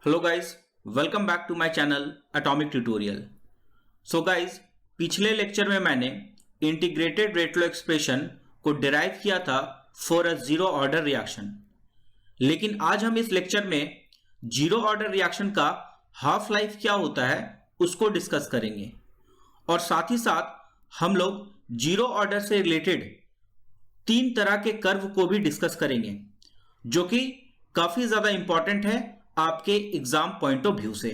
Hello guys, welcome back to my channel atomic tutorial. So guys, पिछले lecture में मैंने integrated rate law expression को derive किया था for a zero order reaction. लेकिन आज हम इस लेक्चर में जीरो ऑर्डर रिएक्शन का हाफ लाइफ क्या होता है उसको डिस्कस करेंगे, और साथ ही साथ हम लोग जीरो ऑर्डर से रिलेटेड तीन तरह के कर्व को भी डिस्कस करेंगे जो कि काफी ज्यादा इंपॉर्टेंट है आपके एग्जाम पॉइंट ऑफ व्यू से।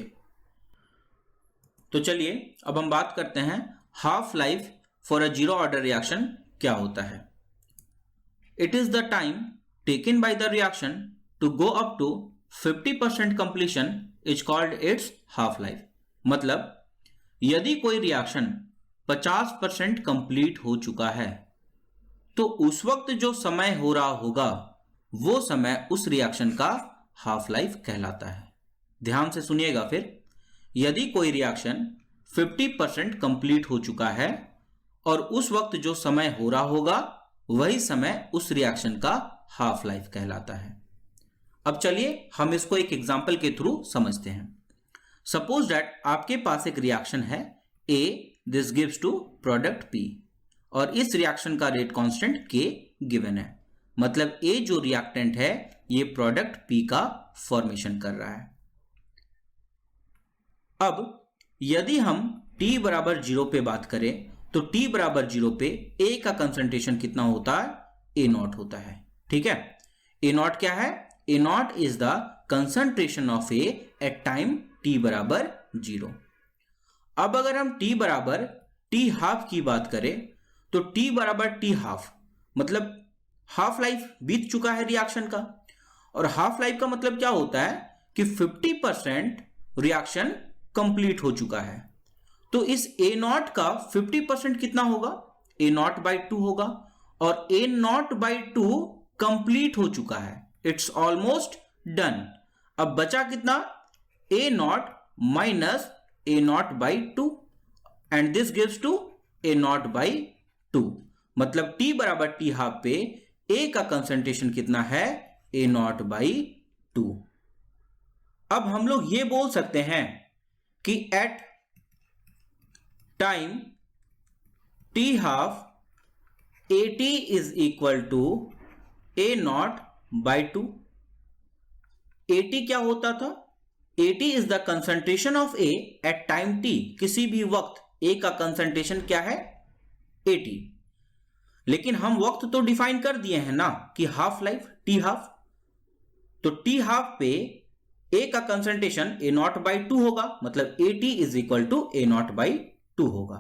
तो चलिए अब हम बात करते हैं half life for a zero order reaction क्या होता है। It is the time taken by the reaction to go up to 50% completion is called its half life. मतलब यदि कोई रिएक्शन 50% कंप्लीट हो चुका है तो उस वक्त जो समय हो रहा होगा वो समय उस रिएक्शन का हाफ लाइफ कहलाता है। ध्यान से सुनिएगा फिर, यदि कोई रिएक्शन 50% कंप्लीट हो चुका है और उस वक्त जो समय हो रहा होगा वही समय उस रिएक्शन का हाफ लाइफ कहलाता है। अब चलिए हम इसको एक एग्जांपल के थ्रू समझते हैं। सपोज दैट आपके पास एक रिएक्शन है A, this gives to product P, और इस रिएक्शन का रेट कांस्टेंट K गिवन है। मतलब A जो रिएक्टेंट है ये प्रोडक्ट P का फॉर्मेशन कर रहा है। अब यदि हम T बराबर 0 पे बात करें तो T बराबर 0 पे A का कंसंट्रेशन कितना होता है? A0 होता है। ठीक है, A0 क्या है? A0 is the concentration of A at time T बराबर 0। अब अगर हम T बराबर T हाफ की बात करें तो T बराबर T हाफ मतलब हाफ लाइफ बीत चुका है रिएक्शन का, और हाफ लाइफ का मतलब क्या होता है कि 50% रिएक्शन कंप्लीट हो चुका है। तो इस A0 का 50% कितना होगा? A0 by 2 होगा, और A0 by 2 कंप्लीट हो चुका है, इट्स ऑलमोस्ट डन। अब बचा कितना? A0 minus A0 by 2 and this gives to A0 by 2। मतलब T बराबर T हाफ पे A का कंसंट्रेशन कितना है? A0 by 2। अब हम लोग ये बोल सकते हैं कि at time T half AT is equal to A0 by 2। AT क्या होता था? AT is the concentration of A at time T। किसी भी वक्त A का कंसंट्रेशन क्या है? AT। लेकिन हम वक्त तो डिफाइन कर दिए हैं ना कि हाफ लाइफ T हाफ, तो T हाफ पे A का कंसंट्रेशन A0 by 2 होगा, मतलब AT is equal to A0 by 2 होगा।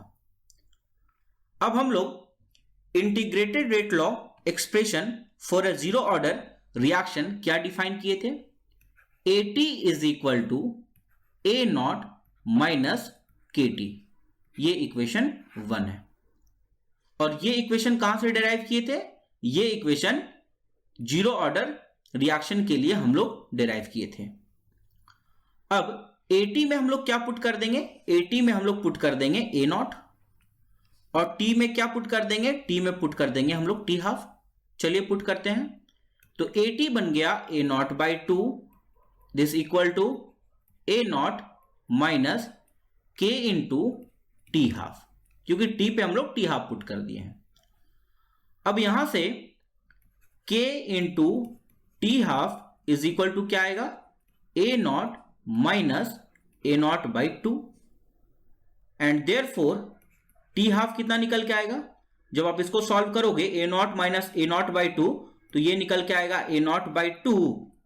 अब हम लोग integrated rate law expression for a zero order reaction क्या डिफाइन किए थे? AT is equal to A0 minus KT। ये इक्वेशन 1 है, और ये इक्वेशन कहां से डिराइव किए थे? ये इक्वेशन जीरो ऑर्डर रिएक्शन के लिए हम लोग डिराइव किए थे। अब AT में हम लोग क्या पुट कर देंगे? AT में हम लोग पुट कर देंगे A0, और T में क्या पुट कर देंगे? T में पुट कर देंगे हम लोग T हाफ। चलिए पुट करते हैं। तो AT बन गया A0 by 2, this equal to A0 minus K into T half, क्योंकि T पे हम लोग T हाफ पुट कर दिए हैं। अब यहां से K into T half is equal to क्या आएगा? A0 minus A0 by 2, and therefore T half कितना निकल के आएगा? जब आप इसको सॉल्व करोगे A0 माइनस A0 by 2 तो ये निकल के आएगा A0 by 2,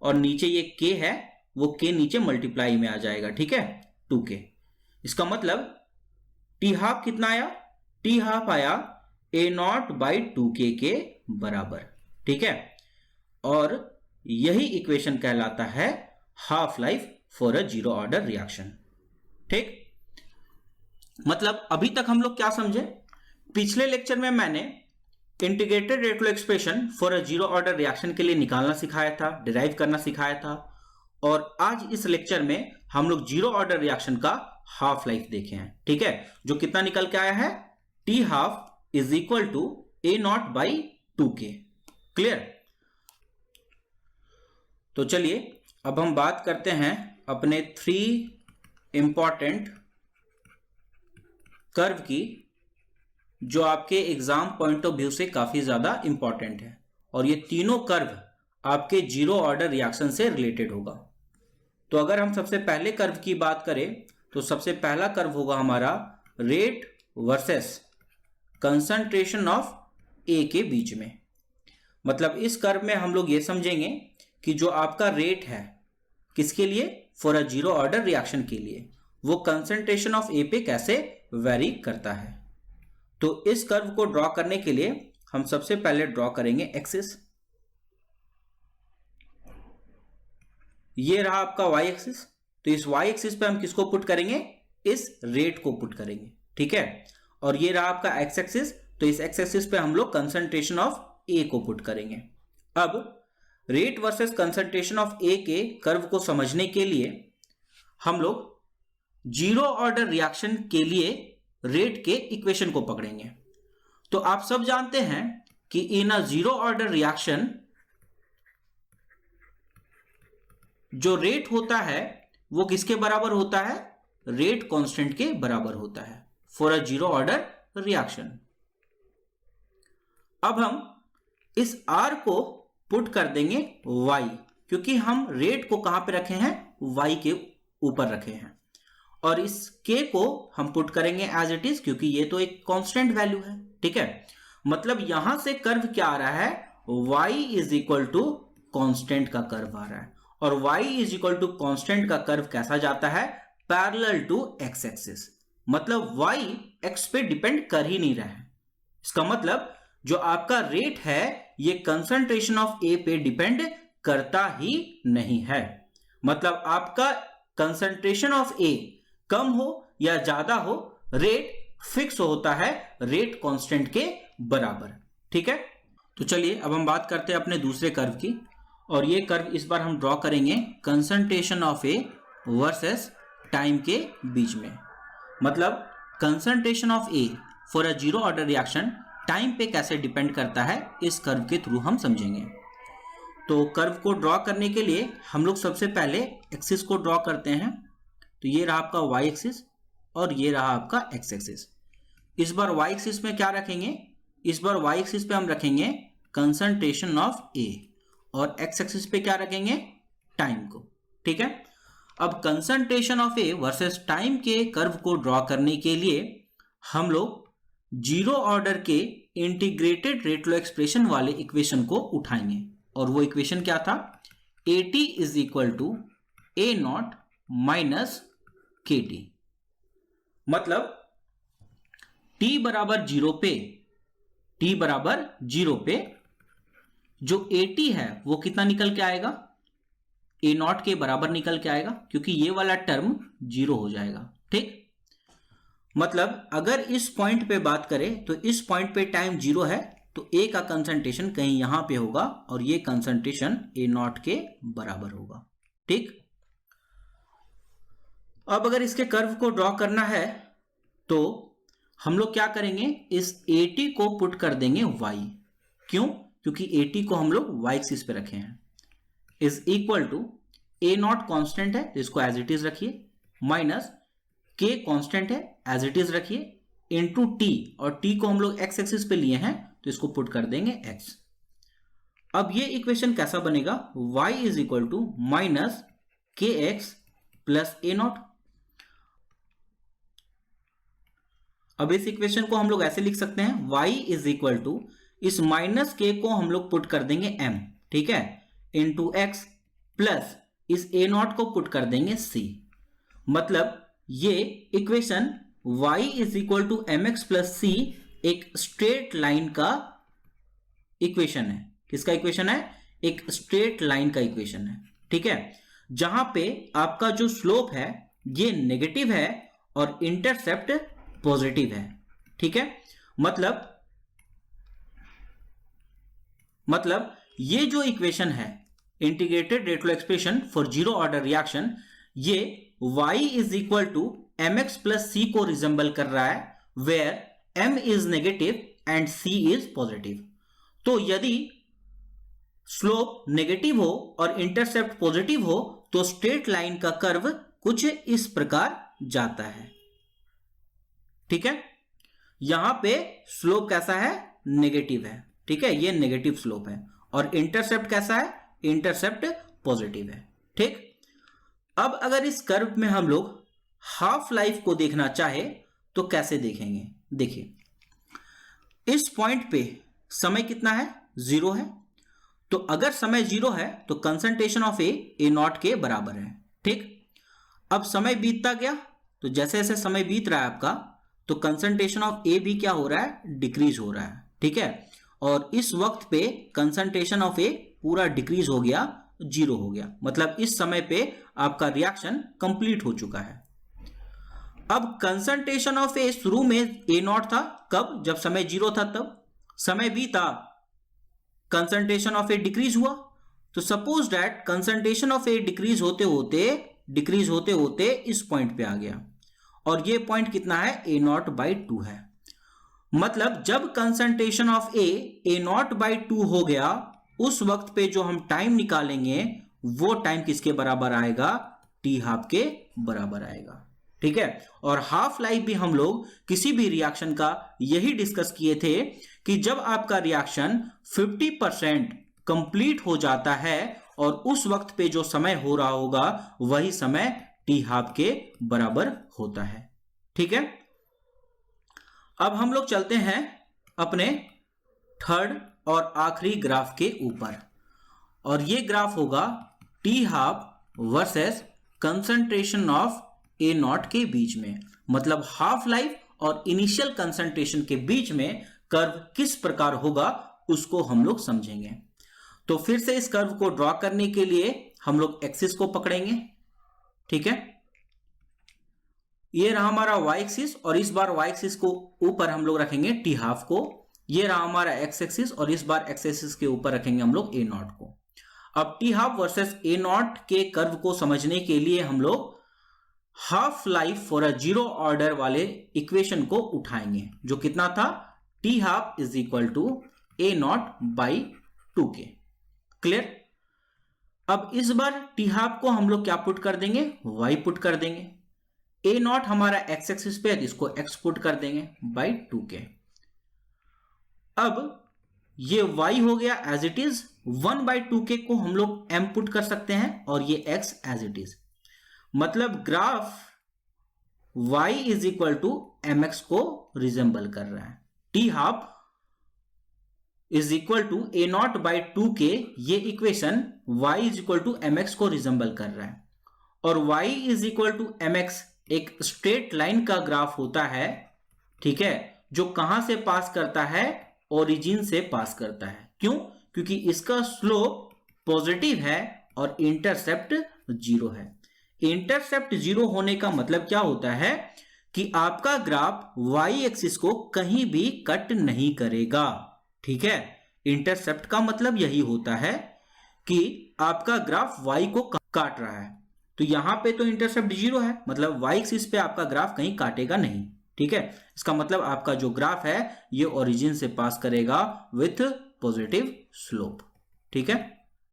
और नीचे ये K है वो K नीचे मल्टीप्लाई में आ जाएगा। ठीक है, 2K। इसका मतलब T हाफ कितना आया? T हाफ आया A0 by 2K के बराबर। ठीक है, और यही इक्वेशन कहलाता है half life for a zero order reaction. ठीक, मतलब अभी तक हम लोग क्या समझे? पिछले लेक्चर में मैंने integrated rate law expression for a zero order reaction के लिए निकालना सिखाया था, डिराइव करना सिखाया था, और आज इस लेक्चर में हम लोग जीरो ऑर्डर रिएक्शन का हाफ लाइफ देखे हैं। ठीक है, जो कितना निकल के आया है? T half is equal to A0 by 2K। Clear? तो चलिए अब हम बात करते हैं अपने 3 इंपॉर्टेंट कर्व की जो आपके एग्जाम पॉइंट ऑफ व्यू से काफी ज्यादा इंपॉर्टेंट है, और ये तीनों कर्व आपके जीरो ऑर्डर रिएक्शन से रिलेटेड होगा। तो अगर हम सबसे पहले कर्व की बात करें तो सबसे पहला कर्व होगा हमारा रेट वर्सेस कंसंट्रेशन ऑफ ए के बीच में। मतलब इस कर्व में हम लोग ये समझेंगे कि जो आपका रेट है किसके लिए, for a zero order reaction के लिए, वो कंसंट्रेशन ऑफ ए पे कैसे वेरी करता है। तो इस कर्व को ड्रॉ करने के लिए हम सबसे पहले ड्रॉ करेंगे एक्सिस। ये रहा आपका वाई एक्सिस। तो इस वाई एक्सिस पे हम किसको पुट करेंगे, इस रेट को पुट करेंगे, ठीक है। और ये रहा आपका एक्स एक्सिस, तो इस एक्स एक्सिस पे हम लोग कंसंट्रेशन ऑफ ए को पुट करेंगे। अब रेट वर्सेस कंसंट्रेशन ऑफ ए के कर्व को समझने के लिए हम लोग जीरो ऑर्डर रिएक्शन के लिए रेट के इक्वेशन को पकड़ेंगे। तो आप सब जानते हैं कि इन अ जीरो ऑर्डर रिएक्शन जो रेट होता है वो किसके बराबर होता है, रेट कांस्टेंट के बराबर होता है for a zero order reaction. अब हम इस R को पुट कर देंगे Y, क्योंकि हम रेट को कहां पे रखे हैं, Y के ऊपर रखे हैं। और इस K को हम पुट करेंगे एज इट इज, क्योंकि ये तो एक कांस्टेंट वैल्यू है, ठीक है। मतलब यहां से कर्व क्या आ रहा है, Y is equal to constant का कर्व आ रहा है। और y is equal to constant का कर्व कैसा जाता है, पैरेलल टू x एक्सिस। मतलब y x पे डिपेंड कर ही नहीं रहा है। इसका मतलब जो आपका रेट है ये कंसंट्रेशन ऑफ a पे डिपेंड करता ही नहीं है। मतलब आपका कंसंट्रेशन ऑफ a कम हो या ज्यादा हो, रेट फिक्स होता है रेट कांस्टेंट के बराबर, ठीक है। तो चलिए अब हम बात करते हैं अपने दूसरे कर्व की, और ये कर्व इस बार हम ड्रॉ करेंगे concentration of A versus time के बीच में। मतलब concentration of A for a zero order reaction time पे कैसे डिपेंड करता है, इस कर्व के थ्रू हम समझेंगे। तो कर्व को ड्रॉ करने के लिए हम लोग सबसे पहले एक्सिस को ड्रॉ करते हैं। तो ये रहा आपका वाई एक्सिस और ये रहा आपका एक्स एक्सिस। इस बार वाई एक्सिस में क्या रखेंगे, इस बार वाई एक्सिस पे हम रखेंगे कंसंट्रेशन ऑफ ए, और एक्स एक्सिस पे क्या रखेंगे, टाइम को, ठीक है। अब concentration of A versus time के कर्व को ड्रॉ करने के लिए हम लोग जीरो ऑर्डर के इंटीग्रेटेड रेट लॉ एक्सप्रेशन वाले इक्वेशन को उठाएंगे। और वो इक्वेशन क्या था, AT is equal to A nought minus KT। मतलब T बराबर जीरो पे, T बराबर जीरो पे जो AT है वो कितना निकल के आएगा, A नॉट के बराबर निकल के आएगा, क्योंकि ये वाला टर्म जीरो हो जाएगा, ठीक। मतलब अगर इस पॉइंट पे बात करें तो इस पॉइंट पे टाइम जीरो है, तो A का कंसंट्रेशन कहीं यहां पे होगा और ये कंसंट्रेशन A नॉट के बराबर होगा, ठीक। अब अगर इसके कर्व को ड्रॉ करना है तो हम लोग क्या करेंगे, इस AT को पुट कर देंगे Y। क्यों, क्योंकि AT को हम लोग y एक्सिस पे रखे हैं। Is equal to A naught constant है तो इसको एज इट इज रखिए, माइनस K कॉन्स्टेंट है एज इट इज रखिए, इनटू T, और T को हम लोग x एक्सिस पे लिए हैं तो इसको पुट कर देंगे x। अब ये इक्वेशन कैसा बनेगा, y is equal to minus KX plus A naught. अब इस इक्वेशन को हम लोग ऐसे लिख सकते हैं, y इज इक्वल टू इस माइनस k को हम लोग पुट कर देंगे m, ठीक है, इंटू x प्लस इस a नॉट को पुट कर देंगे c। मतलब ये equation y is equal to mx plus c एक स्ट्रेट लाइन का इक्वेशन है। किसका इक्वेशन है, एक स्ट्रेट लाइन का इक्वेशन है, ठीक है, जहां पे आपका जो स्लोप है ये नेगेटिव है और इंटरसेप्ट पॉजिटिव है, ठीक है। मतलब ये जो इक्वेशन है integrated rate law expression for zero order reaction, ये y is equal to mx plus c को रिजेंबल कर रहा है, where m is negative and c is positive. तो यदि स्लोप नेगेटिव हो और इंटरसेप्ट पॉजिटिव हो तो स्ट्रेट लाइन का कर्व कुछ इस प्रकार जाता है। ठीक है, यहां पे स्लोप कैसा है, नेगेटिव है। ठीक है, ये नेगेटिव स्लोप है। और इंटरसेप्ट कैसा है, इंटरसेप्ट पॉजिटिव है। ठीक, अब अगर इस कर्व में हम लोग हाफ लाइफ को देखना चाहे तो कैसे देखेंगे। देखिए, इस पॉइंट पे समय कितना है, 0 है। तो अगर समय 0 है तो कंसंट्रेशन ऑफ ए नॉट के बराबर है। ठीक, अब समय बीतता गया तो जैसे जैसे समय बीत रहा है आपका, तो कंसंट्रेशन ऑफ ए भी क्या हो रहा है, डिक्रीज हो रहा है। ठीक है, और इस वक्त पे कंसंट्रेशन ऑफ ए पूरा डिक्रीज हो गया, 0 हो गया। मतलब इस समय पे आपका रिएक्शन कंप्लीट हो चुका है। अब कंसंट्रेशन ऑफ ए शुरू में ए नॉट था, कब, जब समय 0 था तब। समय बीता, कंसंट्रेशन ऑफ ए डिक्रीज हुआ। तो suppose that concentration of A decrease होते होते इस पॉइंट पे आ गया, और ये पॉइंट कितना है, ए नॉट बाई 2 है। मतलब जब concentration of A naught by 2 हो गया, उस वक्त पे जो हम टाइम निकालेंगे वो टाइम किसके बराबर आएगा, टी हाफ के बराबर आएगा। ठीक है, और हाफ लाइफ भी हम लोग किसी भी रिएक्शन का यही डिस्कस किए थे कि जब आपका रिएक्शन 50% कंप्लीट हो जाता है और उस वक्त पे जो समय हो रहा होगा वही समय टी हाफ के बराबर होता है। ठीक है, अब हम लोग चलते हैं अपने थर्ड और आखिरी ग्राफ के ऊपर, और ये ग्राफ होगा T half versus concentration of A naught के बीच में। मतलब हाफ लाइफ और इनिशियल कंसंट्रेशन के बीच में कर्व किस प्रकार होगा उसको हम लोग समझेंगे। तो फिर से इस कर्व को ड्रॉ करने के लिए हम लोग एक्सिस को पकड़ेंगे। ठीक है, ये रहा हमारा y एक्सिस, और इस बार y एक्सिस को ऊपर हम लोग रखेंगे टी हाफ को। ये रहा हमारा x एक्सिस, और इस बार x एक्सिस के ऊपर रखेंगे हम लोग ए नॉट को। अब T half versus A naught के कर्व को समझने के लिए हम लोग half life for a 0 order वाले इक्वेशन को उठाएंगे, जो कितना था, T half is equal to A naught by 2k। Clear. अब इस बार टी हाफ को हम लोग क्या पुट कर देंगे, y पुट कर देंगे। ए नॉट हमारा x एक्सिस पे है, इसको x पुट कर देंगे बाई 2k। अब ये y हो गया एज इट इज, 1/2k को हम लोग m पुट कर सकते हैं, और ये x एज इट इज। मतलब graph y is equal to mx को रिजेंबल कर रहा है। T half is equal to A naught by 2k, ये equation y is equal to mx को रिजेंबल कर रहा है। और y is equal to mx एक स्ट्रेट लाइन का ग्राफ होता है। ठीक है, जो कहां से पास करता है, ओरिजिन से पास करता है। क्यों, क्योंकि इसका स्लोप पॉजिटिव है और इंटरसेप्ट 0 है। इंटरसेप्ट 0 होने का मतलब क्या होता है कि आपका ग्राफ y एक्सिस को कहीं भी कट नहीं करेगा। ठीक है, इंटरसेप्ट का मतलब यही होता है कि आपका ग्राफ y को काट रहा है। तो यहां पे तो इंटरसेप्ट 0 है, मतलब y एक्सिस पे आपका ग्राफ कहीं काटेगा नहीं। ठीक है, इसका मतलब आपका जो ग्राफ है ये ओरिजिन से पास करेगा विथ पॉजिटिव स्लोप। ठीक है।